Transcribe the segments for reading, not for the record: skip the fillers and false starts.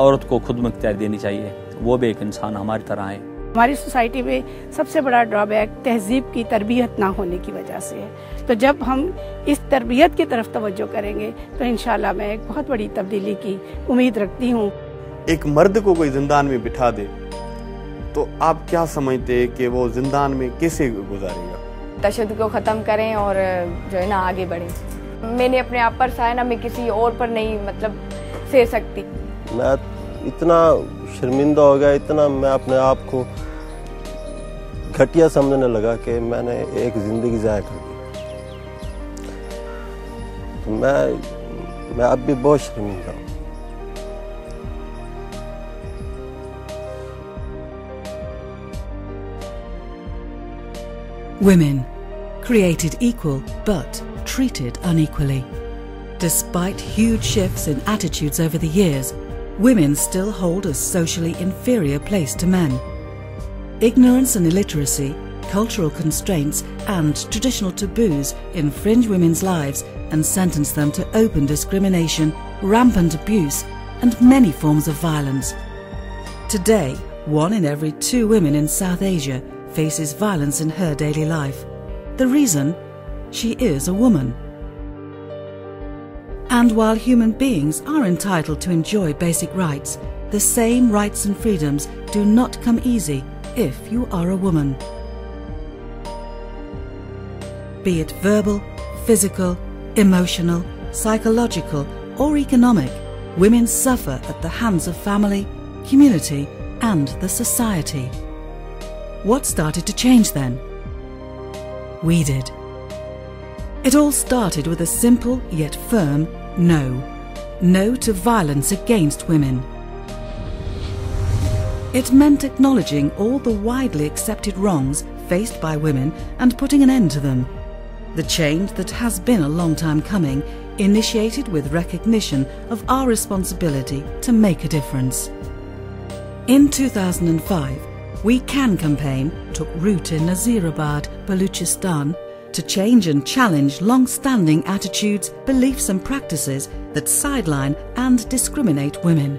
औरत को खुद मुख्तियारी देनी चाहिए, वो भी एक इंसान हमारी तरह है। हमारी सोसाइटी में सबसे बड़ा ड्रॉबैक तहजीब की तरबियत ना होने की वजह से है। तो जब हम इस तरबियत की तरफ तवज्जो करेंगे तो इंशाल्लाह मैं एक बहुत बड़ी तब्दीली की उम्मीद रखती हूँ। एक मर्द को कोई जिंदान में बिठा दे तो आप क्या समझते हैं कि वो जिंदान में कैसे गुजारेगा? तशद्दुद को ख़त्म करें और जो है ना आगे बढ़ें। मैंने अपने आप पर सहा ना, मैं किसी और पर नहीं सह सकती। मैं इतना शर्मिंदा हो गया, इतना मैं अपने आप को घटिया समझने लगा कि मैंने एक जिंदगी ज़ाया कर दी। तो मैं अब भी बहुत शर्मिंदा हूँ। Women, created equal but treated unequally. Despite huge shifts in attitudes over the years, women still hold a socially inferior place to men. Ignorance and illiteracy, cultural constraints and traditional taboos infringe women's lives and sentence them to open discrimination, rampant abuse and many forms of violence. Today, 1 in every 2 women in South Asia faces violence in her daily life. The reason? She is a woman. And while human beings are entitled to enjoy basic rights, the same rights and freedoms do not come easy if you are a woman. Be it verbal, physical, emotional, psychological or economic, women suffer at the hands of family, community and the society. What started to change then? We did. It all started with a simple yet firm no. No to violence against women. It meant acknowledging all the widely accepted wrongs faced by women and putting an end to them. The change that has been a long time coming initiated with recognition of our responsibility to make a difference. In 2005, We Can campaign took root in Nazirabad, Baluchistan, to change and challenge long-standing attitudes, beliefs and practices that sideline and discriminate women.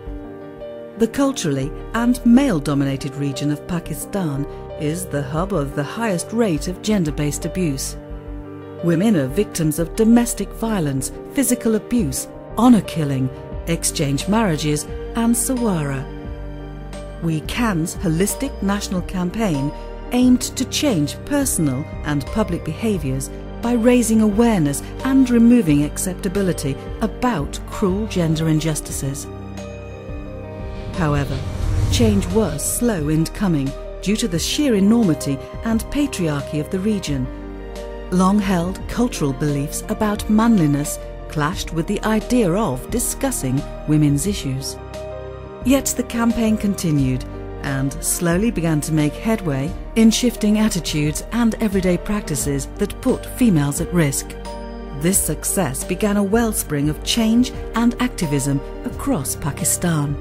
The culturally and male-dominated region of Pakistan is the hub of the highest rate of gender-based abuse. Women are victims of domestic violence, physical abuse, honour killing, exchange marriages and sawara. We Can's holistic national campaign aimed to change personal and public behaviours by raising awareness and removing acceptability about cruel gender injustices. However, change was slow in coming due to the sheer enormity and patriarchy of the region. Long-held cultural beliefs about manliness clashed with the idea of discussing women's issues. Yet the campaign continued and slowly began to make headway in shifting attitudes and everyday practices that put females at risk. This success began a wellspring of change and activism across Pakistan,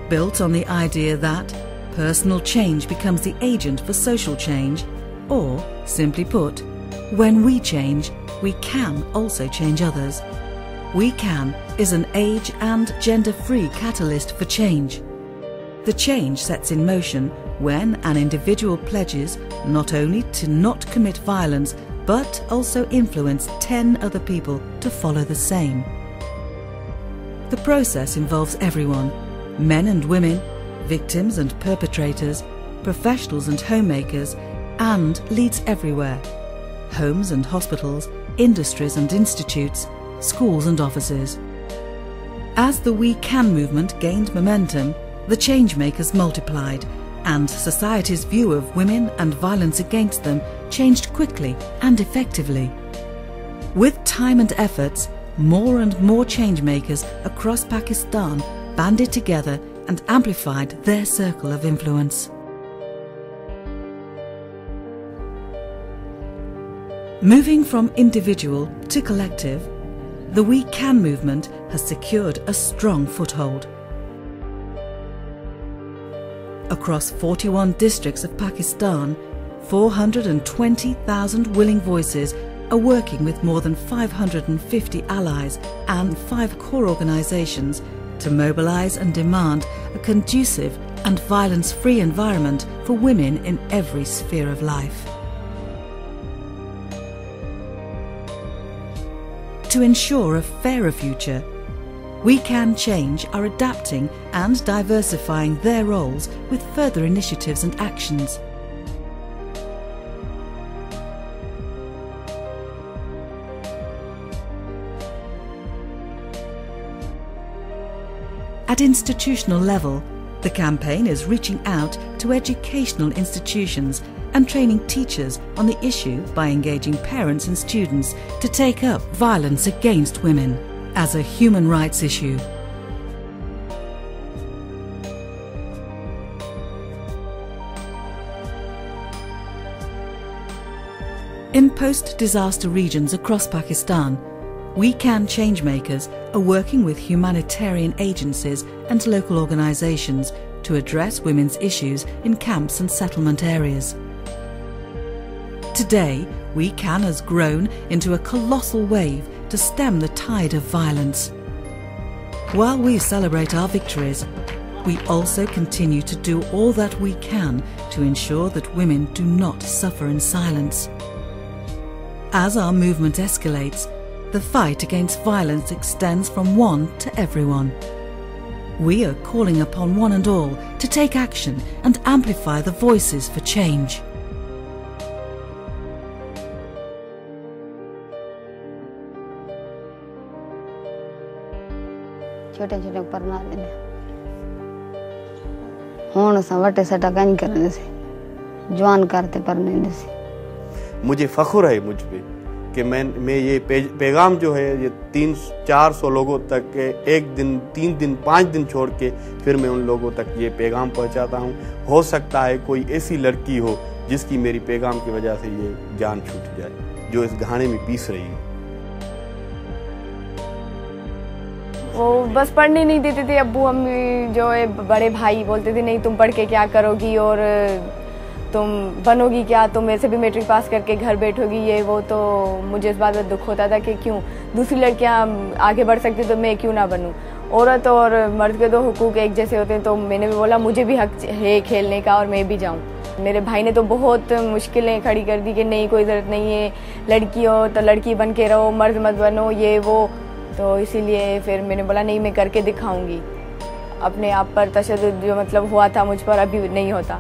built on the idea that personal change becomes the agent for social change, or, simply put, when we change, we can also change others. We Can is an age and gender-free catalyst for change. The change sets in motion when an individual pledges not only to not commit violence, but also influence 10 other people to follow the same. The process involves everyone, men and women, victims and perpetrators, professionals and homemakers, and leads everywhere: homes and hospitals, industries and institutes, schools and offices. As the We Can movement gained momentum, the changemakers multiplied, and society's view of women and violence against them changed quickly and effectively. With time and efforts, more and more changemakers across Pakistan banded together and amplified their circle of influence. Moving from individual to collective, the We Can movement has secured a strong foothold. Across 41 districts of Pakistan, 420,000 willing voices are working with more than 550 allies and 5 core organisations to mobilise and demand a conducive and violence-free environment for women in every sphere of life. To ensure a fairer future, We Can Change are adapting and diversifying their roles with further initiatives and actions. At institutional level, the campaign is reaching out to educational institutions and training teachers on the issue by engaging parents and students to take up violence against women as a human rights issue. In post-disaster regions across Pakistan, We Can Changemakers are working with humanitarian agencies and local organisations to address women's issues in camps and settlement areas. Today, We Can has grown into a colossal wave to stem the tide of violence. While we celebrate our victories, we also continue to do all that we can to ensure that women do not suffer in silence. As our movement escalates, the fight against violence extends from one to everyone. We are calling upon one and all to take action and amplify the voices for change. छोटे छोटे परना देने होने से वटे से टका नहीं करने से जवान करते परने से मुझे फख्र है मुझ पे कि मैं ये पैगाम जो है ये 300-400 लोगों तक एक दिन 3 दिन 5 दिन छोड़ के फिर मैं उन लोगों तक ये पैगाम पहुंचाता हूं। हो सकता है कोई ऐसी लड़की हो जिसकी मेरी पैगाम की वजह से ये जान छूट जाए, जो इस घाने में पीस रही है। वो बस पढ़ने नहीं देते थे अब्बू अम्मी, जो है बड़े भाई बोलते थे नहीं तुम पढ़ के क्या करोगी और तुम बनोगी क्या, तुम ऐसे भी मैट्रिक पास करके घर बैठोगी ये वो। तो मुझे इस बात में दुख होता था कि क्यों दूसरी लड़कियां आगे बढ़ सकती तो मैं क्यों ना बनूं। औरत और मर्द के तो हुकूक एक जैसे होते हैं, तो मैंने भी बोला मुझे भी हक है खेलने का और मैं भी जाऊं। मेरे भाई ने तो बहुत मुश्किलें खड़ी कर दी कि नहीं कोई ज़रूरत नहीं है, लड़की हो तो लड़की बन के रहो, मर्द मत बनो ये वो। तो इसीलिए फिर मैंने बोला नहीं मैं करके दिखाऊंगी। अपने आप पर तशद्दुद जो मतलब हुआ था मुझ पर अभी नहीं होता।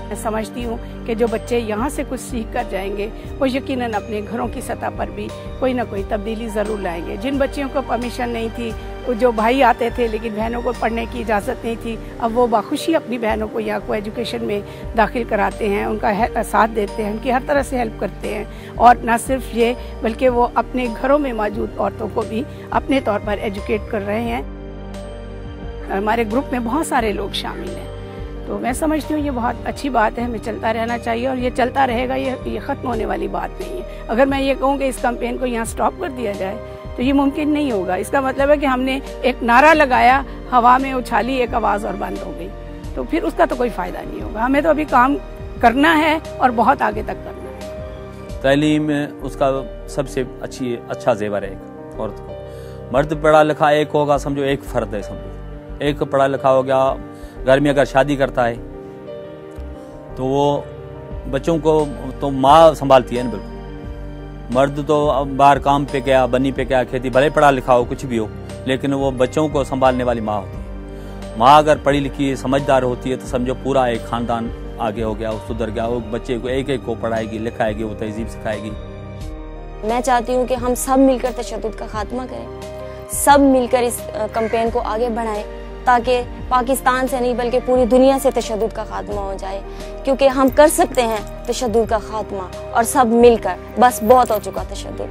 मैं समझती हूँ कि जो बच्चे यहाँ से कुछ सीख कर जाएंगे वो यकीनन अपने घरों की सतह पर भी कोई ना कोई तब्दीली ज़रूर लाएंगे। जिन बच्चियों को परमिशन नहीं थी, जो भाई आते थे लेकिन बहनों को पढ़ने की इजाज़त नहीं थी, अब वो बाखुशी अपनी बहनों को यहाँ को एजुकेशन में दाखिल कराते हैं, उनका साथ देते हैं, उनकी हर तरह से हेल्प करते हैं। और न सिर्फ ये बल्कि वो अपने घरों में मौजूद औरतों को भी अपने तौर पर एजुकेट कर रहे हैं। हमारे ग्रुप में बहुत सारे लोग शामिल हैं, तो मैं समझती हूँ ये बहुत अच्छी बात है, हमें चलता रहना चाहिए और ये चलता रहेगा, ये ख़त्म होने वाली बात नहीं है। अगर मैं ये कहूँ कि इस कैंपेन को यहाँ स्टॉप कर दिया जाए तो ये मुमकिन नहीं होगा। इसका मतलब है कि हमने एक नारा लगाया, हवा में उछाली एक आवाज़ और बंद हो गई, तो फिर उसका तो कोई फ़ायदा नहीं होगा। हमें तो अभी काम करना है और बहुत आगे तक करना है। तालीम उसका सबसे अच्छा जेवर है एक औरत को। मर्द पढ़ा लिखा एक होगा, समझो एक फ़र्द है, समझो एक पढ़ा लिखा हो गया, घर में अगर शादी करता है तो वो बच्चों को तो माँ संभालती है ना, बिल्कुल। मर्द तो अब बाहर काम पे गया, बनी पे गया, खेती, भले पढ़ा लिखा हो कुछ भी हो, लेकिन वो बच्चों को संभालने वाली माँ होती है। माँ अगर पढ़ी लिखी समझदार होती है तो समझो पूरा एक खानदान आगे हो गया, वो सुधर गया। वो बच्चे को एक एक को पढ़ाएगी लिखाएगी, वो तहजीब सिखाएगी। मैं चाहती हूँ कि हम सब मिलकर तशद्दुद का खात्मा करें, सब मिलकर इस कैंपेन को आगे बढ़ाएं, ताकि पाकिस्तान से नहीं बल्कि पूरी दुनिया से तशद्दुद का खात्मा हो जाए। क्योंकि हम कर सकते हैं तशद्दुद का खात्मा, और सब मिलकर। बस बहुत हो चुका तशद्दुद।